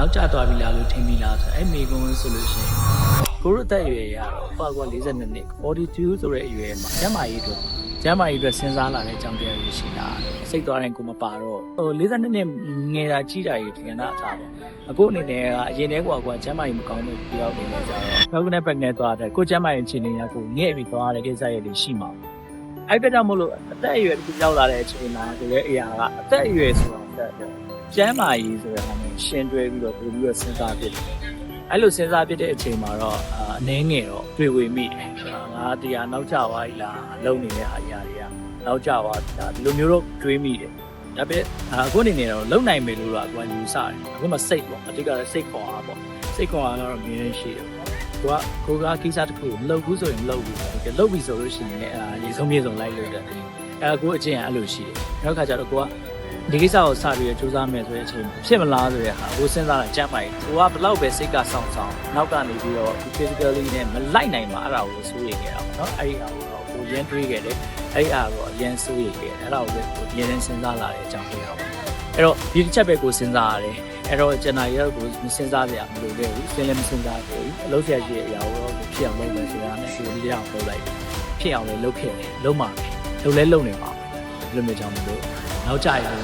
နောက်ကျသွားပြီလားလို့ထင်ပြီလားဆိုအဲ့မိကုန်းဆိုလို့ရှိရင်ကိုတို့အသက်အရွယ်ရတော့ဟိုက42နှစ်42ဆိုတဲ့အရွယ်မှာကျမ်းမာရေးအတွက်စဉ်းစားလာတဲ့အကြောင်းတရားတွေရှိတာစိတ်သွားရင်ကိုမပါတော့ဟို42နှစ်ငယ်တာကြီးတာကြီးထင်တာအစားပေါ့အခုအနေနဲ့ကအရင်တည်းကွာကျမ်းမာရေးမကောင်းတဲ့ပြောက်နေနေကြတော့ဘယ်ကနေသွားတယ်ကိုကျမ်းမာရေးချင်းနေတာကိုငဲ့ပြီးသွားတဲ့ကိစ္စတွေရှိမှာအဲ့ဒါကြောင့်မို့လို့အသက်အရွယ်တစ်ခုရောက်လာတဲ့အချိန်မှာဒီရဲ့အရာကအသက်အရွယ်ဆိုတာကျမ်းမာရေးဆိုတဲ့ဟာမျိုးရှင်းတွဲပြီးတော့ပို့ပြီးတော့စဉ်းစားပြတယ်အဲ့လိုစဉ်းစားပြတဲ့အချိန်မှာတော့အနေငယ်တော့တွေ့ဝေမိတယ်ငါတရားနောက်ကျသွားပြီလားလုံနေတဲ့ဟာအရာတွေကနောက်ကျသွားတာဒီလိုမျိုးတော့တွေးမိတယ်ဒါပေမဲ့အခုအနေနဲ့တော့လုံနိုင်မယ်လို့တော့အကွာယူဆတယ်အခုမှစိတ်ပေါ့အတိတ်ကစိတ်ခေါ်အားပေါ့စိတ်ခေါ်အားကတော့မြင်ရှိတယ်ကိုကကိစ္စတစ်ခုမလုပ်ဘူးဆိုရင်မလုပ်ဘူးလုပ်ပြီဆိုလို့ရှိရင်ရေဆုံးပြေဆုံးလိုက်လို့တယ်ကိုအချင်းအဲ့လိုရှိတယ်နောက်ခါကျတော့ကိုကဒီကိစ္စကိုစပြီးစူးစမ်းမယ်ဆိုတဲ့အချိန်ဖြစ်မလားဆိုတဲ့ဟာကိုစဉ်းစားတာကြမ်းပါရဲ့ကိုကဘလောက်ပဲစိတ်ကစောင့်နောက်ကနေပြီးတော့ physically နဲ့မလိုက်နိုင်မှာအဲ့ဒါကိုစိုးရိမ်ခဲ့တာပေါ့နော်အဲ့ဒီဟာကိုတော့ကိုရန်တွေးခဲ့တယ်အဲ့ဒီဟာကိုအရင်စိုးရိမ်ခဲ့တယ်အဲ့ဒါကိုပဲကိုရင်းနှီးစဉ်းစားလာတဲ့အကြောင်းပြောတာပေါ့အဲ့တော့ဒီတစ်ချက်ပဲကိုစဉ်းစားရတယ်အဲ့တော့ကျွန်တော်ရောကိုမစဉ်းစားကြရမလို့လေဘူးစဉ်းလည်းမစဉ်းစားဘူးအလုပ်ဆရာကြီးရဲ့အရာကိုတော့ဖြစ်အောင်လုပ်မယ်ဆိုတာနဲ့ဒီလိုအောင်လုပ်လိုက်ဖြစ်အောင်လည်းလုပ်ခဲ့တယ်လုပ်မှာလုပ်လဲလုပ်နေပါဒီလိုမျိုးကြောင့်မလို့နောက်ကြရတော့